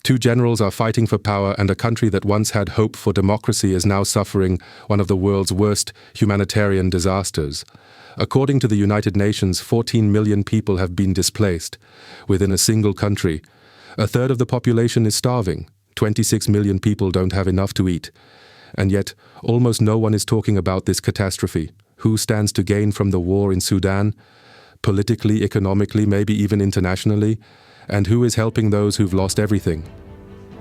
Two generals are fighting for power, and a country that once had hope for democracy is now suffering one of the world's worst humanitarian disasters. According to the United Nations, 14 million people have been displaced within a single country. A third of the population is starving. 26 million people don't have enough to eat. And yet, almost no one is talking about this catastrophe. Who stands to gain from the war in Sudan? Politically, economically, maybe even internationally? And who is helping those who've lost everything?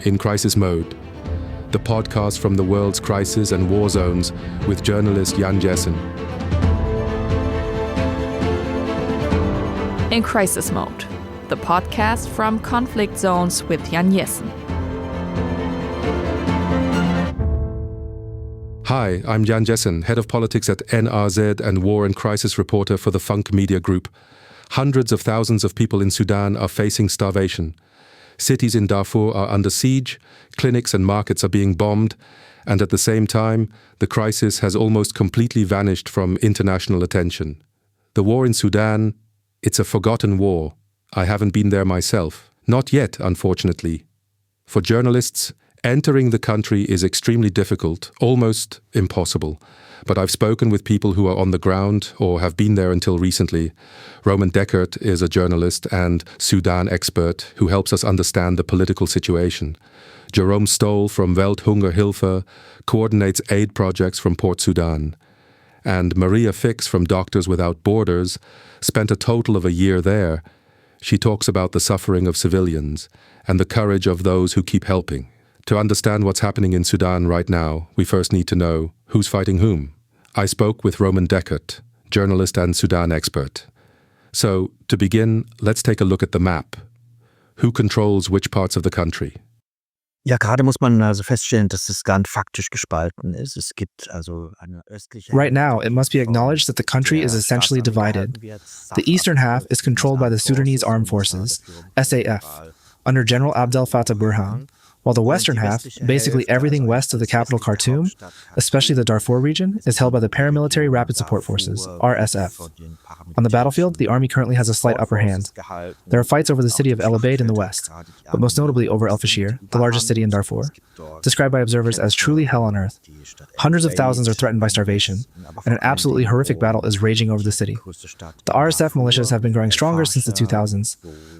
In Crisis Mode, the podcast from the world's crisis and war zones with journalist Jan Jessen. In Crisis Mode, the podcast from conflict zones with Jan Jessen. Hi, I'm Jan Jessen, head of politics at NRZ and war and crisis reporter for the Funk Media Group. Hundreds of thousands of people in Sudan are facing starvation. Cities in Darfur are under siege, clinics and markets are being bombed, and at the same time, the crisis has almost completely vanished from international attention. The war in Sudan, it's a forgotten war. I haven't been there myself. Not yet, unfortunately. For journalists, entering the country is extremely difficult, almost impossible. But I've spoken with people who are on the ground or have been there until recently. Roman Deckert is a journalist and Sudan expert who helps us understand the political situation. Jerome Stoll from Welthungerhilfe coordinates aid projects from Port Sudan. And Maria Fix from Doctors Without Borders spent a total of a year there. She talks about the suffering of civilians and the courage of those who keep helping. To understand what's happening in Sudan right now, we first need to know who's fighting whom. I spoke with Roman Deckert, journalist and Sudan expert. So, to begin, let's take a look at the map. Who controls which parts of the country? Ja, gerade muss man also feststellen, dass das Land faktisch gespalten ist. Es gibt also eine östliche. Right now, it must be acknowledged that the country is essentially divided. The eastern half is controlled by the Sudanese Armed Forces, SAF, under General Abdel Fattah Burhan, while the western half, basically everything west of the capital Khartoum, especially the Darfur region, is held by the Paramilitary Rapid Support Forces, RSF. On the battlefield, the army currently has a slight upper hand. There are fights over the city of El Obeid in the west, but most notably over El Fashir, the largest city in Darfur, described by observers as truly hell on earth. Hundreds of thousands are threatened by starvation, and an absolutely horrific battle is raging over the city. The RSF militias have been growing stronger since the 2000s.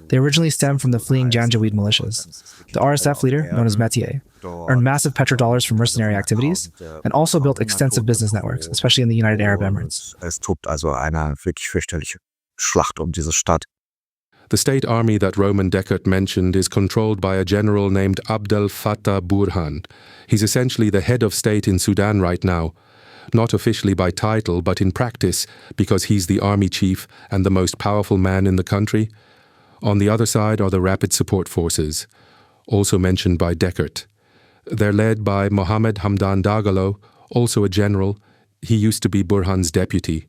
They originally stemmed from the fleeing Janjaweed militias. The RSF leader, known as Metier, earned massive petrodollars from mercenary activities and also built extensive business networks, especially in the United Arab Emirates. Es tobt also eine wirklich fürchterliche Schlacht diese Stadt. The state army that Roman Deckert mentioned is controlled by a general named Abdel Fattah Burhan. He's essentially the head of state in Sudan right now, not officially by title, but in practice, because he's the army chief and the most powerful man in the country. On the other side are the Rapid Support Forces, also mentioned by Deckert. They're led by Mohammed Hamdan Dagalo, also a general. He used to be Burhan's deputy.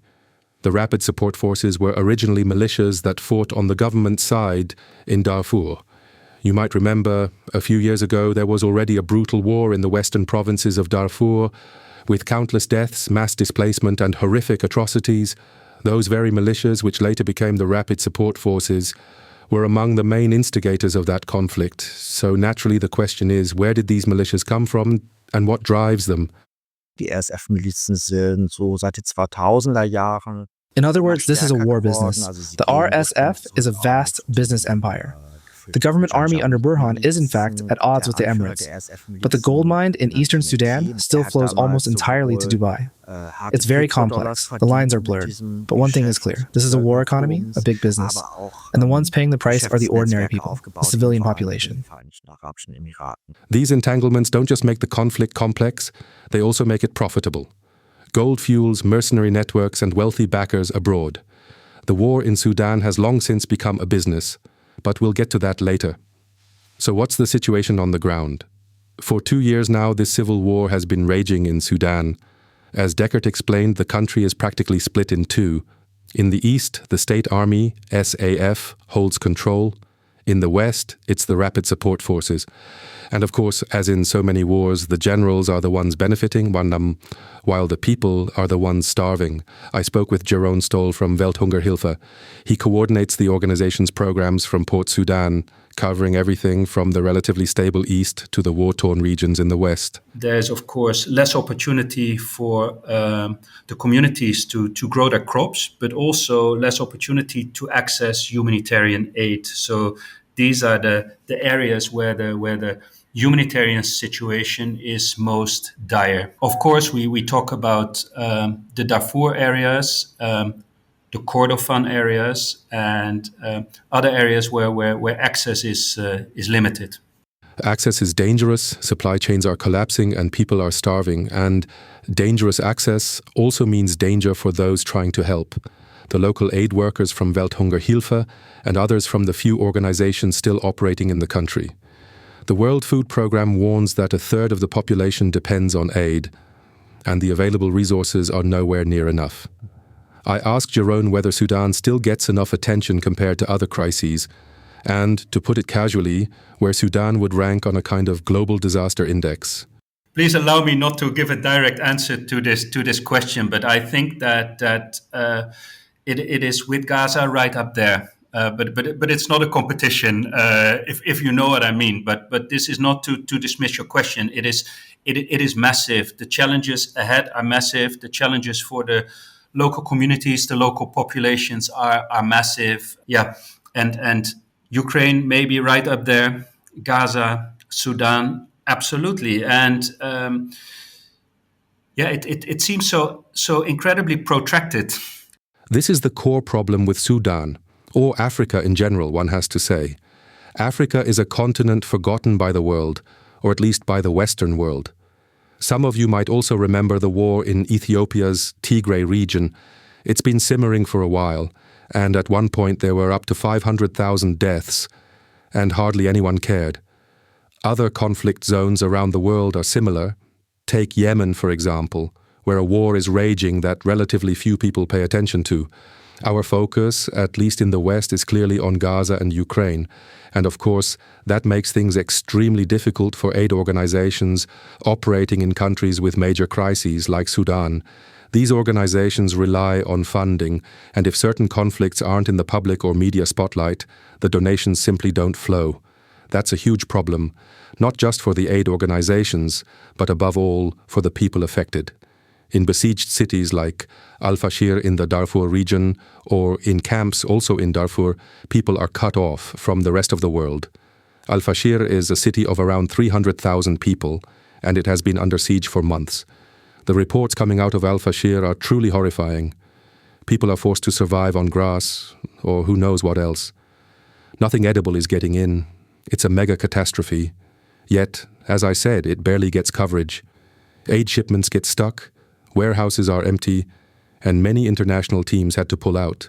The Rapid Support Forces were originally militias that fought on the government side in Darfur. You might remember, a few years ago there was already a brutal war in the western provinces of Darfur, with countless deaths, mass displacement and horrific atrocities. Those very militias, which later became the Rapid Support Forces, were among the main instigators of that conflict. So naturally the question is, where did these militias come from and what drives them? Die RSF-Milizen sind so seit den 2000er Jahren. In other words, this is a war business. The RSF is a vast business empire. The government army under Burhan is in fact at odds with the Emirates, but the gold mine in eastern Sudan still flows almost entirely to Dubai. It's very complex, the lines are blurred, but one thing is clear, this is a war economy, a big business, and the ones paying the price are the ordinary people, the civilian population. These entanglements don't just make the conflict complex, they also make it profitable. Gold fuels mercenary networks and wealthy backers abroad. The war in Sudan has long since become a business, but we'll get to that later. So what's the situation on the ground? For 2 years now, this civil war has been raging in Sudan. As Deckert explained, the country is practically split in two. In the east, the state army, SAF, holds control. In the west, it's the Rapid Support Forces. And of course, as in so many wars, the generals are the ones benefiting, while the people are the ones starving. I spoke with Jerome Stoll from Welthungerhilfe. He coordinates the organization's programs from Port Sudan, covering everything from the relatively stable east to the war-torn regions in the west. There's, of course, less opportunity for the communities to grow their crops, but also less opportunity to access humanitarian aid. So these are the areas where the humanitarian situation is most dire. Of course, we talk about the Darfur areas, the Kordofan areas, and other areas where access is limited. Access is dangerous, supply chains are collapsing, and people are starving. And dangerous access also means danger for those trying to help. The local aid workers from Welthungerhilfe and others from the few organizations still operating in the country. The World Food Programme warns that a third of the population depends on aid, and the available resources are nowhere near enough. I asked Jeroen whether Sudan still gets enough attention compared to other crises, and, to put it casually, where Sudan would rank on a kind of global disaster index. Please allow me not to give a direct answer to this question, but I think that it is with Gaza right up there. But it's not a competition, if you know what I mean. But this is not to dismiss your question. It is massive. The challenges ahead are massive. The challenges for the local communities, the local populations are massive. Yeah, and Ukraine may be right up there. Gaza, Sudan, absolutely. And it seems so incredibly protracted. This is the core problem with Sudan, or Africa in general, one has to say. Africa is a continent forgotten by the world, or at least by the Western world. Some of you might also remember the war in Ethiopia's Tigray region. It's been simmering for a while, and at one point there were up to 500,000 deaths, and hardly anyone cared. Other conflict zones around the world are similar. Take Yemen, for example, where a war is raging that relatively few people pay attention to. Our focus, at least in the West, is clearly on Gaza and Ukraine. And of course, that makes things extremely difficult for aid organizations operating in countries with major crises like Sudan. These organizations rely on funding, and if certain conflicts aren't in the public or media spotlight, the donations simply don't flow. That's a huge problem, not just for the aid organizations, but above all for the people affected. In besieged cities like Al-Fashir in the Darfur region, or in camps also in Darfur, people are cut off from the rest of the world. Al-Fashir is a city of around 300,000 people, and it has been under siege for months. The reports coming out of Al-Fashir are truly horrifying. People are forced to survive on grass, or who knows what else. Nothing edible is getting in. It's a mega catastrophe. Yet, as I said, it barely gets coverage. Aid shipments get stuck, warehouses are empty, and many international teams had to pull out.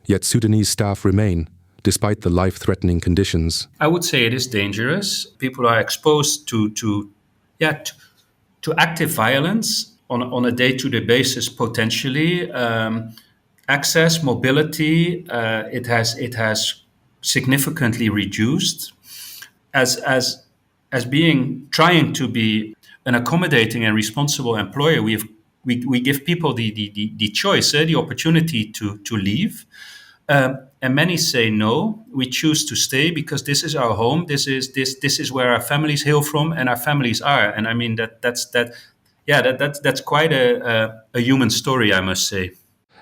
Yet Sudanese staff remain, despite the life-threatening conditions. I would say it is dangerous. People are exposed to active violence on a day-to-day basis, potentially. Access, mobility, it has significantly reduced. As trying to be an accommodating and responsible employer, we give people the choice, the opportunity to leave. And many say no. We choose to stay because this is our home. This is where our families hail from, and our families are. And I mean that's quite a human story, I must say.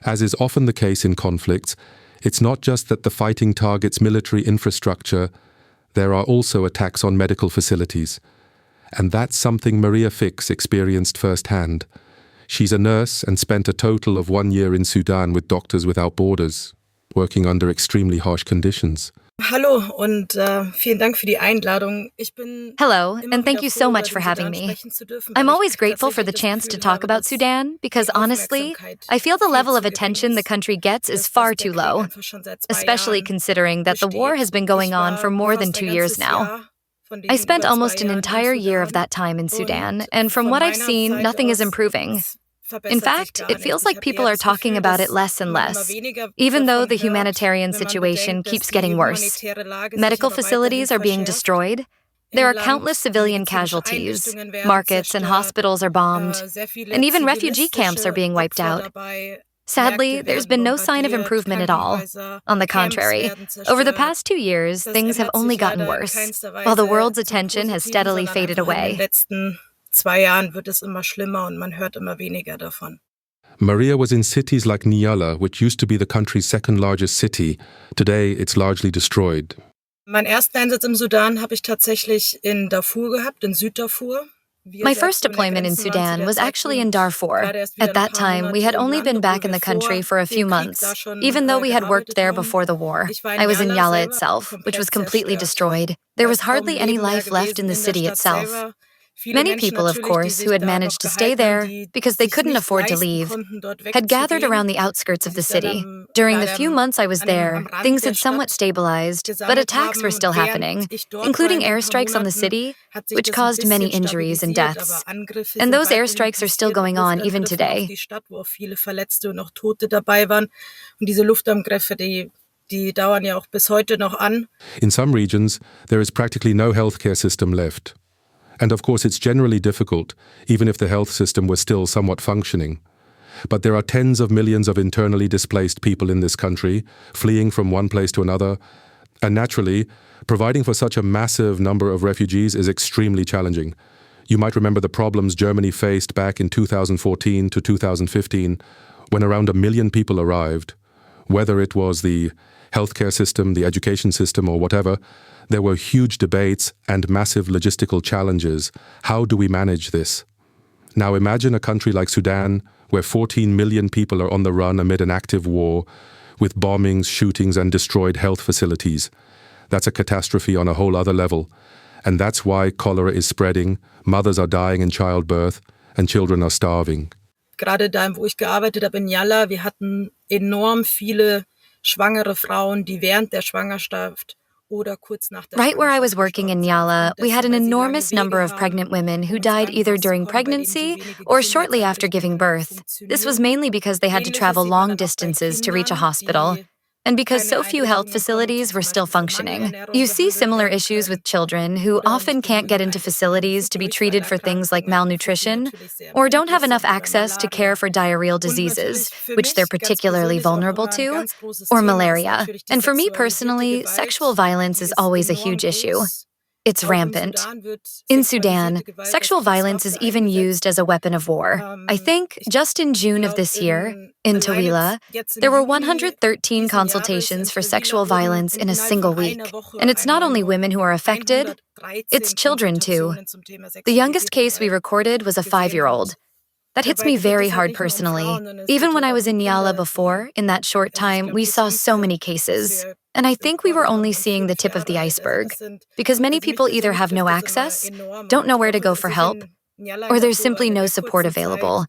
As is often the case in conflicts, it's not just that the fighting targets military infrastructure. There are also attacks on medical facilities. And that's something Maria Fix experienced firsthand. She's a nurse and spent a total of 1 year in Sudan with Doctors Without Borders, working under extremely harsh conditions. Hallo und vielen Dank für die Einladung. Hello, and thank you so much for having me. I'm always grateful for the chance to talk about Sudan because honestly, I feel the level of attention the country gets is far too low, especially considering that the war has been going on for more than 2 years now. I spent almost an entire year of that time in Sudan, and from what I've seen, nothing is improving. In fact, it feels like people are talking about it less and less, even though the humanitarian situation keeps getting worse. Medical facilities are being destroyed. There are countless civilian casualties. Markets and hospitals are bombed. And even refugee camps are being wiped out. Sadly, there's been no sign of improvement at all. On the contrary, over the past 2 years, things have only gotten worse, while the world's attention has steadily faded away. In den letzten 2 Jahren wird es immer schlimmer und man hört immer weniger davon. Maria was in cities like Nyala, which used to be the country's second largest city. Today, it's largely destroyed. Meinen ersten Einsatz im Sudan habe ich tatsächlich in Darfur gehabt, in Süddarfur. My first deployment in Sudan was actually in Darfur. At that time, we had only been back in the country for a few months, even though we had worked there before the war. I was in Yala itself, which was completely destroyed. There was hardly any life left in the city itself. Many people, of course, who had managed to stay there because they couldn't afford to leave, had gathered around the outskirts of the city. During the few months I was there, things had somewhat stabilized, but attacks were still happening, including airstrikes on the city, which caused many injuries and deaths. And those airstrikes are still going on even today. Die dauern ja auch bis heute noch an. In some regions, there is practically no healthcare system left. And of course, it's generally difficult, even if the health system was still somewhat functioning. But there are tens of millions of internally displaced people in this country, fleeing from one place to another. And naturally, providing for such a massive number of refugees is extremely challenging. You might remember the problems Germany faced back in 2014 to 2015, when around 1 million people arrived. Whether it was the healthcare system, the education system, or whatever, there were huge debates and massive logistical challenges. How do we manage this? Now imagine a country like Sudan, where 14 million people are on the run amid an active war, with bombings, shootings, and destroyed health facilities. That's a catastrophe on a whole other level. And that's why cholera is spreading, mothers are dying in childbirth, and children are starving. Gerade da, wo ich gearbeitet habe in Yala, wir hatten enorm viele schwangere Frauen, die während der Schwangerschaft Right where I was working in Nyala, we had an enormous number of pregnant women who died either during pregnancy or shortly after giving birth. This was mainly because they had to travel long distances to reach a hospital, and because so few health facilities were still functioning. You see similar issues with children who often can't get into facilities to be treated for things like malnutrition or don't have enough access to care for diarrheal diseases, which they're particularly vulnerable to, or malaria. And for me personally, sexual violence is always a huge issue. It's rampant. In Sudan, sexual violence is even used as a weapon of war. I think just in June of this year, in Tawila, there were 113 consultations for sexual violence in a single week. And it's not only women who are affected, it's children too. The youngest case we recorded was a 5-year-old. That hits me very hard personally. Even when I was in Nyala before, in that short time, we saw so many cases. And I think we were only seeing the tip of the iceberg, because many people either have no access, don't know where to go for help, or there's simply no support available,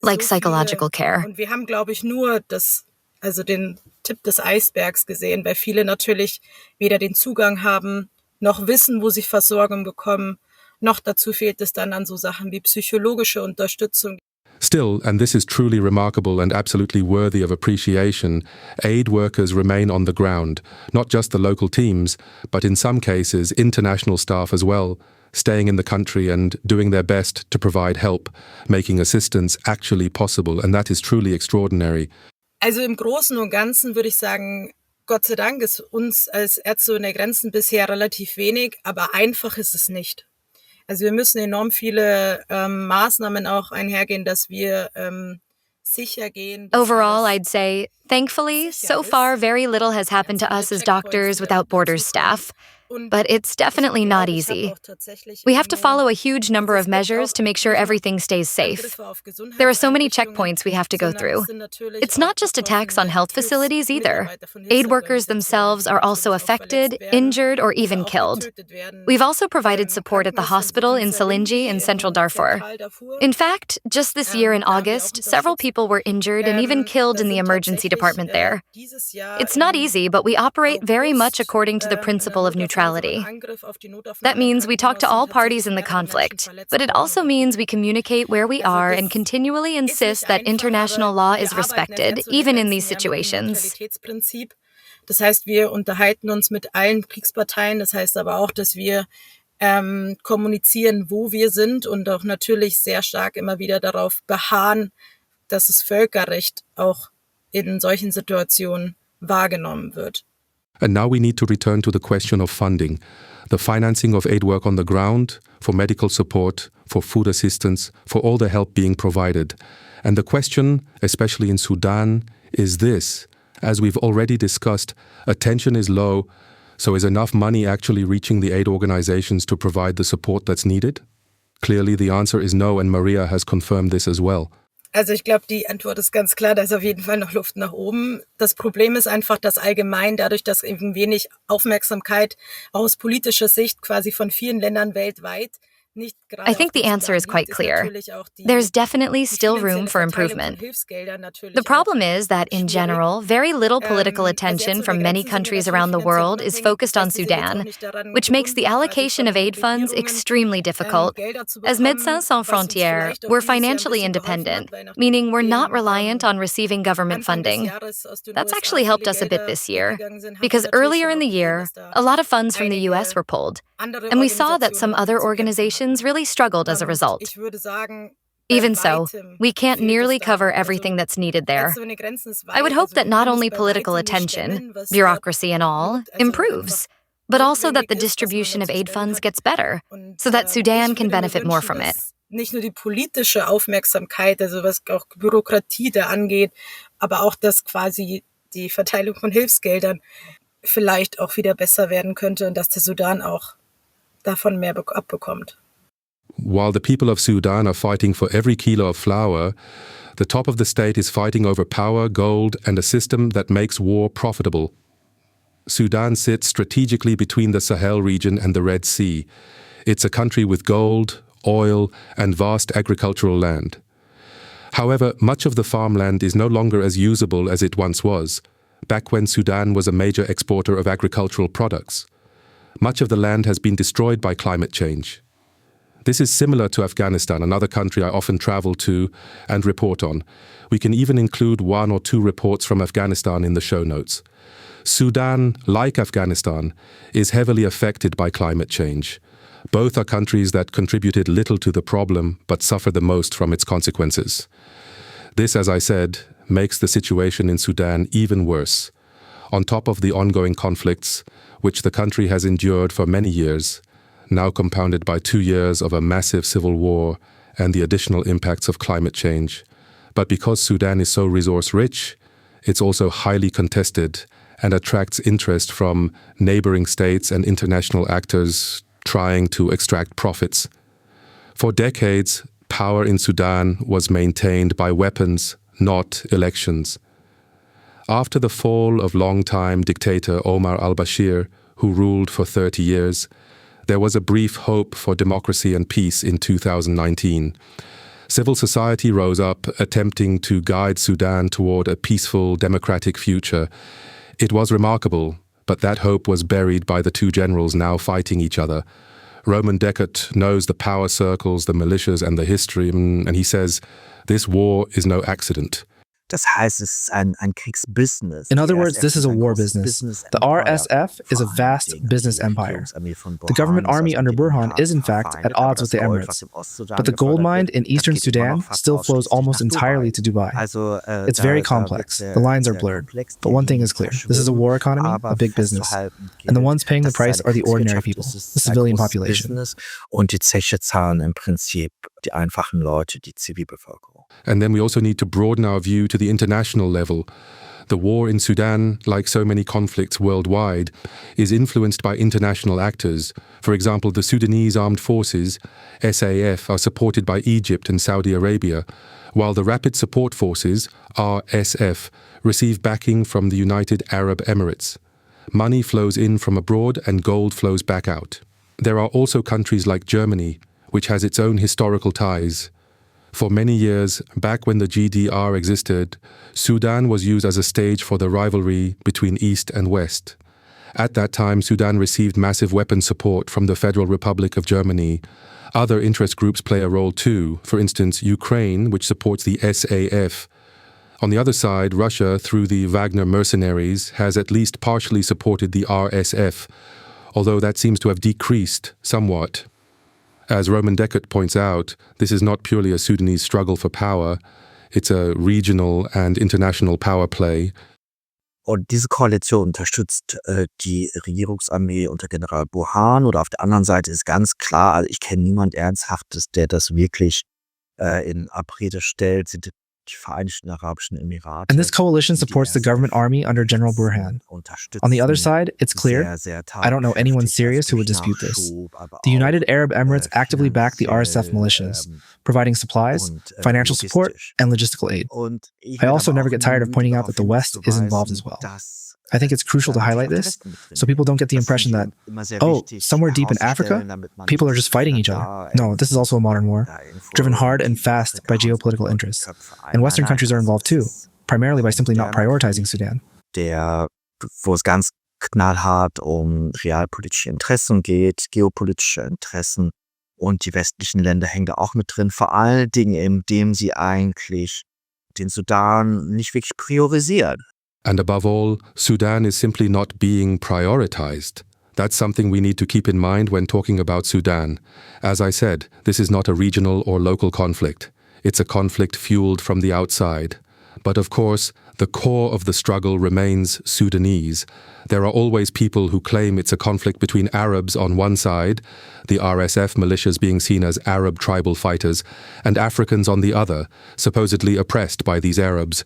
like psychological care. Und wir haben, glaube ich, nur den Tip des Eisbergs gesehen, weil viele natürlich weder den Zugang haben, noch wissen, wo sie Versorgung bekommen, noch dazu fehlt es dann an so Sachen wie psychologische Unterstützung. Still, and this is truly remarkable and absolutely worthy of appreciation, aid workers remain on the ground, not just the local teams, but in some cases international staff as well, staying in the country and doing their best to provide help, making assistance actually possible, and that is truly extraordinary. Also im Großen und Ganzen würde ich sagen, Gott sei Dank ist uns als Ärzte ohne Grenzen bisher relativ wenig, aber einfach ist es nicht. Also wir müssen enorm viele Maßnahmen auch einhergehen, dass wir sicher gehen. Overall, I'd say, thankfully, so far very little has happened to us as Doctors Without Borders staff. But it's definitely not easy. We have to follow a huge number of measures to make sure everything stays safe. There are so many checkpoints we have to go through. It's not just attacks on health facilities either. Aid workers themselves are also affected, injured, or even killed. We've also provided support at the hospital in Salinji in central Darfur. In fact, just this year in August, several people were injured and even killed in the emergency department there. It's not easy, but we operate very much according to the principle of neutrality. That means we talk to all parties in the conflict, but it also means we communicate where we are and continually insist that international law is respected, even in these situations. Das heißt, wir unterhalten uns mit allen Kriegsparteien, das heißt aber auch, dass wir kommunizieren, wo wir sind und auch natürlich sehr stark immer wieder darauf beharren, dass das Völkerrecht auch in solchen Situationen wahrgenommen wird. And now we need to return to the question of funding, the financing of aid work on the ground, for medical support, for food assistance, for all the help being provided. And the question, especially in Sudan, is this. As we've already discussed, attention is low, so is enough money actually reaching the aid organizations to provide the support that's needed? Clearly the answer is no, and Maria has confirmed this as well. Also ich glaube, die Antwort ist ganz klar, da ist auf jeden Fall noch Luft nach oben. Das Problem ist einfach, dass allgemein dadurch, dass eben wenig Aufmerksamkeit aus politischer Sicht quasi von vielen Ländern weltweit I think the answer is quite clear. There's definitely still room for improvement. The problem is that, in general, very little political attention from many countries around the world is focused on Sudan, which makes the allocation of aid funds extremely difficult. As Médecins Sans Frontières, we're financially independent, meaning we're not reliant on receiving government funding. That's actually helped us a bit this year, because earlier in the year, a lot of funds from the US were pulled, and we saw that some other organizations really struggled as a result. Even so, we can't nearly cover everything that's needed there. I would hope that not only political attention, bureaucracy and all, improves, but also that the distribution of aid funds gets better, so that Sudan can benefit more from it. Nicht nur die politische Aufmerksamkeit, also was auch Bürokratie da angeht, aber auch, dass quasi die Verteilung von Hilfsgeldern vielleicht auch wieder besser werden könnte und dass der Sudan auch davon mehr abbekommt. While the people of Sudan are fighting for every kilo of flour, the top of the state is fighting over power, gold, and a system that makes war profitable. Sudan sits strategically between the Sahel region and the Red Sea. It's a country with gold, oil, and vast agricultural land. However, much of the farmland is no longer as usable as it once was, back when Sudan was a major exporter of agricultural products. Much of the land has been destroyed by climate change. This is similar to Afghanistan, another country I often travel to and report on. We can even include 1 or 2 reports from Afghanistan in the show notes. Sudan, like Afghanistan, is heavily affected by climate change. Both are countries that contributed little to the problem but suffer the most from its consequences. This, as I said, makes the situation in Sudan even worse. On top of the ongoing conflicts, which the country has endured for many years, now compounded by 2 years of a massive civil war and the additional impacts of climate change. But because Sudan is so resource-rich, it's also highly contested and attracts interest from neighboring states and international actors trying to extract profits. For decades, power in Sudan was maintained by weapons, not elections. After the fall of longtime dictator Omar al-Bashir, who ruled for 30 years, there was a brief hope for democracy and peace in 2019. Civil society rose up, attempting to guide Sudan toward a peaceful, democratic future. It was remarkable, but that hope was buried by the 2 generals now fighting each other. Roman Deckert knows the power circles, the militias, and the history, and he says, this war is no accident. Das heißt, es ist ein Kriegsbusiness. In other words, this is a war business. The RSF is a vast business empire. The government army under Burhan is in fact at odds with the Emirates. But the gold mine in eastern Sudan still flows almost entirely to Dubai. It's very complex. The lines are blurred. But one thing is clear. This is a war economy, a big business. And the ones paying the price are the ordinary people, the civilian population. Und die Zeche zahlen im Prinzip die einfachen Leute, die Zivilbevölkerung. And then we also need to broaden our view to the international level. The war in Sudan, like so many conflicts worldwide, is influenced by international actors. For example, the Sudanese Armed Forces, SAF, are supported by Egypt and Saudi Arabia, while the Rapid Support Forces, RSF, receive backing from the United Arab Emirates. Money flows in from abroad and gold flows back out. There are also countries like Germany, which has its own historical ties. For many years, back when the GDR existed, Sudan was used as a stage for the rivalry between East and West. At that time, Sudan received massive weapons support from the Federal Republic of Germany. Other interest groups play a role too, for instance, Ukraine, which supports the SAF. On the other side, Russia, through the Wagner mercenaries, has at least partially supported the RSF, although that seems to have decreased somewhat. As Roman Deckert points out, this is not purely a Sudanese struggle for power. It's a regional and international power play. Und diese Koalition unterstützt die Regierungsarmee unter General Burhan, oder auf der anderen Seite ist ganz klar, also ich kenne niemand Ernsthaftes, der das wirklich in Abrede stellt, sind die Vereinigten Arabischen Emirate. And this coalition supports the government army under General Burhan. On the other side, it's clear, I don't know anyone serious who would dispute this. The United Arab Emirates actively back the RSF militias, providing supplies, financial support, and logistical aid. I also never get tired of pointing out that the West is involved as well. I think it's crucial to highlight this so people don't get the impression that, oh, somewhere deep in Africa, people are just fighting each other. No, this is also a modern war, driven hard and fast by geopolitical interests. And Western countries are involved too, primarily by simply not prioritizing Sudan. Wo es ganz knallhart realpolitische Interessen geht, geopolitische Interessen, und die westlichen Länder hängen da auch mit drin, vor allen Dingen, indem sie eigentlich den Sudan nicht wirklich priorisieren. And above all, Sudan is simply not being prioritized. That's something we need to keep in mind when talking about Sudan. As I said, this is not a regional or local conflict. It's a conflict fueled from the outside. But of course, the core of the struggle remains Sudanese. There are always people who claim it's a conflict between Arabs on one side, the RSF militias being seen as Arab tribal fighters, and Africans on the other, supposedly oppressed by these Arabs.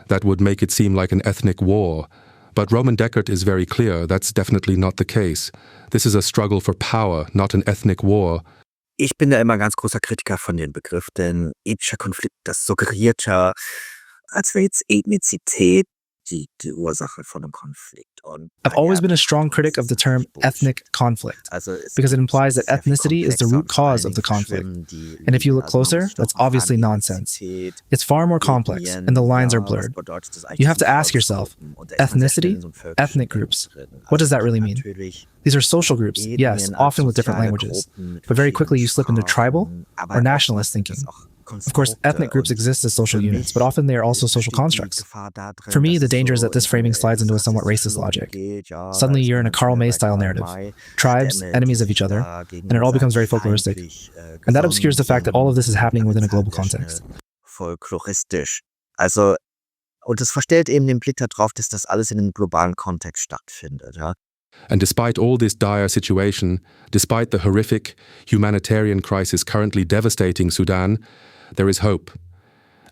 That would make it seem like an ethnic war. But Roman Deckert is very clear that's definitely not the case. This is a struggle for power, not an ethnic war. Ich bin da immer ganz großer Kritiker von dem Begriff, denn ethnischer Konflikt, das suggeriert ja, als wäre jetzt Ethnizität die Ursache von einem Konflikt. I've always been a strong critic of the term ethnic conflict, because it implies that ethnicity is the root cause of the conflict. And if you look closer, that's obviously nonsense. It's far more complex, and the lines are blurred. You have to ask yourself, ethnicity, ethnic groups, what does that really mean? These are social groups, yes, often with different languages, but very quickly you slip into tribal or nationalist thinking. Of course, ethnic groups exist as social units, but often they are also social constructs. For me, the danger is that this framing slides into a somewhat racist logic. Suddenly you're in a Karl May-style narrative. Tribes, enemies of each other, and it all becomes very folkloristic. And that obscures the fact that all of this is happening within a global context. Folkloristisch. Also, und es verstellt eben den Blick darauf, dass das alles in einem globalen Kontext stattfindet. Ja? And despite all this dire situation, despite the horrific humanitarian crisis currently devastating Sudan, there is hope.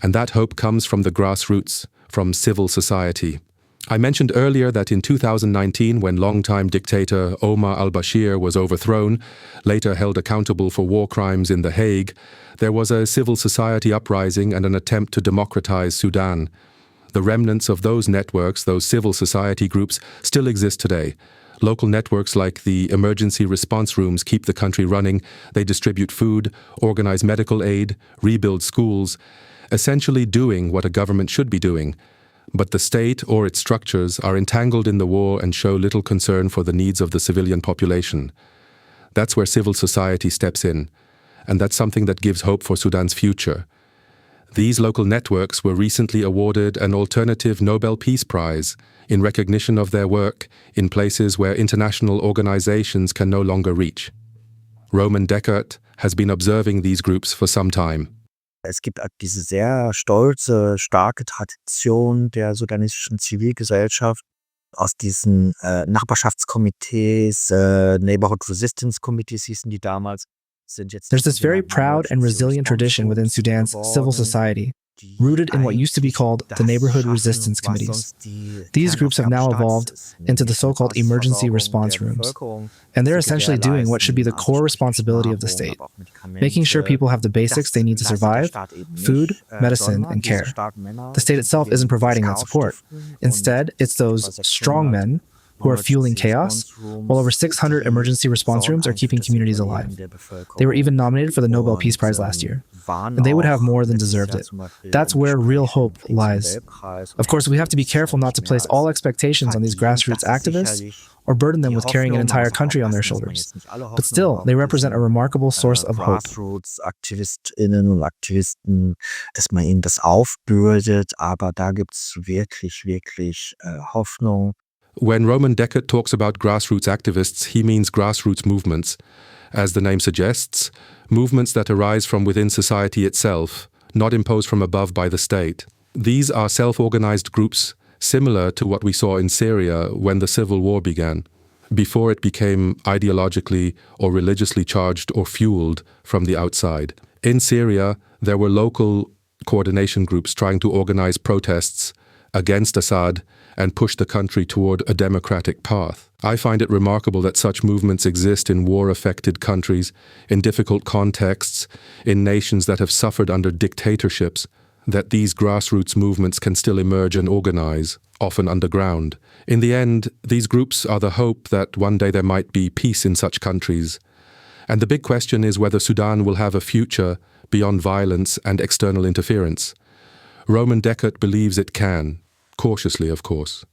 And that hope comes from the grassroots, from civil society. I mentioned earlier that in 2019, when longtime dictator Omar al-Bashir was overthrown, later held accountable for war crimes in The Hague, there was a civil society uprising and an attempt to democratize Sudan. The remnants of those networks, those civil society groups, still exist today. Local networks like the emergency response rooms keep the country running. They distribute food, organize medical aid, rebuild schools, essentially doing what a government should be doing. But the state or its structures are entangled in the war and show little concern for the needs of the civilian population. That's where civil society steps in, and that's something that gives hope for Sudan's future. These local networks were recently awarded an alternative Nobel Peace Prize in recognition of their work in places where international organizations can no longer reach. Roman Deckert has been observing these groups for some time. Es gibt diese sehr stolze, starke Tradition der sudanesischen Zivilgesellschaft aus diesen Nachbarschaftskomitees, Neighborhood Resistance Committees hießen die damals. There's this very proud and resilient tradition within Sudan's civil society, rooted in what used to be called the Neighborhood Resistance Committees. These groups have now evolved into the so-called emergency response rooms, and they're essentially doing what should be the core responsibility of the state, making sure people have the basics they need to survive: food, medicine, and care. The state itself isn't providing that support. Instead, it's those strong men who are fueling chaos, while over 600 emergency response rooms are keeping communities alive. They were even nominated for the Nobel Peace Prize last year, and they would have more than deserved it. That's where real hope lies. Of course, we have to be careful not to place all expectations on these grassroots activists or burden them with carrying an entire country on their shoulders. But still, they represent a remarkable source of hope. Grassroots-Aktivistinnen und Aktivisten, dass man ihnen das aufbürdet, aber da gibt's wirklich Hoffnung. When Roman Deckert talks about grassroots activists, he means grassroots movements. As the name suggests, movements that arise from within society itself, not imposed from above by the state. These are self-organized groups similar to what we saw in Syria when the civil war began, before it became ideologically or religiously charged or fueled from the outside. In Syria, there were local coordination groups trying to organize protests against Assad and push the country toward a democratic path. I find it remarkable that such movements exist in war-affected countries, in difficult contexts, in nations that have suffered under dictatorships, that these grassroots movements can still emerge and organize, often underground. In the end, these groups are the hope that one day there might be peace in such countries. And the big question is whether Sudan will have a future beyond violence and external interference. Roman Deckert believes it can, cautiously of course.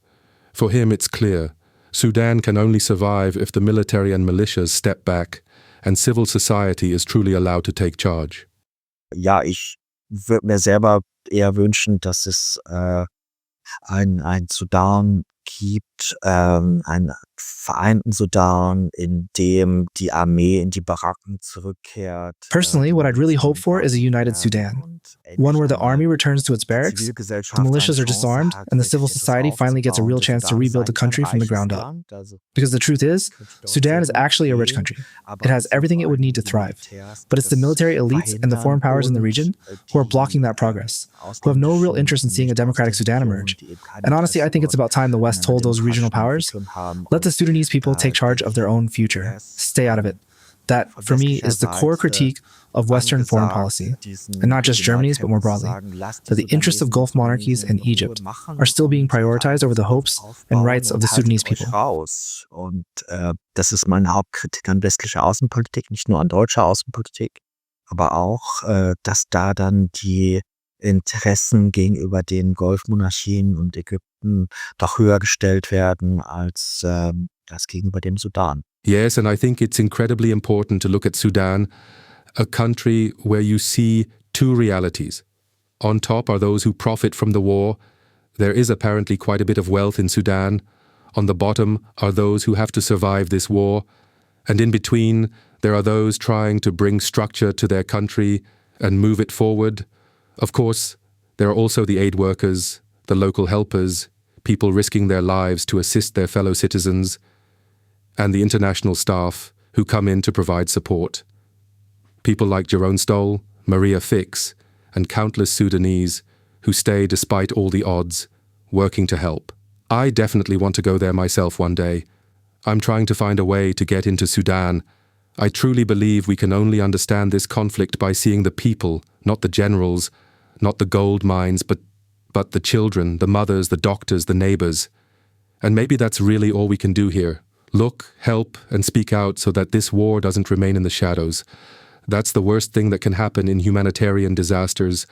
For him it's clear, Sudan can only survive if the military and militias step back and civil society is truly allowed to take charge. Ja, ich würde mir selber eher wünschen, dass es ein Sudan gibt, einen vereinten Sudan, in dem die Armee in die Baracken zurückkehrt. Personally, what I'd really hope for is a united Sudan. One where the army returns to its barracks, the militias are disarmed, and the civil society finally gets a real chance to rebuild the country from the ground up. Because the truth is, Sudan is actually a rich country. It has everything it would need to thrive. But it's the military elites and the foreign powers in the region who are blocking that progress, who have no real interest in seeing a democratic Sudan emerge. And honestly, I think it's about time the West told those regional powers, let the Sudanese people take charge of their own future. Stay out of it. That, for me, is the core critique of Western foreign policy, and not just Germany's, but more broadly, that the interests of Gulf monarchies and Egypt are still being prioritized over the hopes and rights of the Sudanese people. Und das ist meine Hauptkritik an westlicher Außenpolitik, nicht nur an deutscher Außenpolitik, aber auch, dass da dann die Interessen gegenüber den Golfmonarchien und Ägypten doch höher gestellt werden als gegenüber dem Sudan. Yes, and I think it's incredibly important to look at Sudan, a country where you see two realities. On top are those who profit from the war. There is apparently quite a bit of wealth in Sudan. On the bottom are those who have to survive this war. And in between, there are those trying to bring structure to their country and move it forward. Of course, there are also the aid workers, the local helpers, people risking their lives to assist their fellow citizens, and the international staff who come in to provide support. People like Jerome Stoll, Maria Fix, and countless Sudanese who stay despite all the odds, working to help. I definitely want to go there myself one day. I'm trying to find a way to get into Sudan. I truly believe we can only understand this conflict by seeing the people, not the generals, not the gold mines, but the children, the mothers, the doctors, the neighbors. And maybe that's really all we can do here. Look, help, and speak out so that this war doesn't remain in the shadows. That's the worst thing that can happen in humanitarian disasters,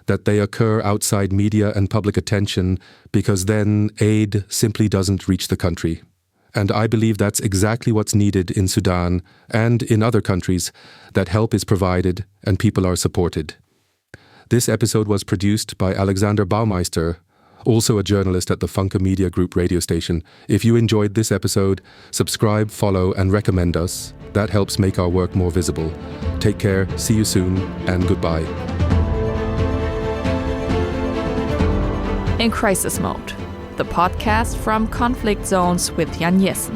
that they occur outside media and public attention, because then aid simply doesn't reach the country. And I believe that's exactly what's needed in Sudan and in other countries, that help is provided and people are supported. This episode was produced by Alexander Baumeister, also a journalist at the Funke Media Group radio station. If you enjoyed this episode, subscribe, follow, and recommend us. That helps make our work more visible. Take care, see you soon, and goodbye. In Crisis Mode, the podcast from Conflict Zones with Jan Jessen.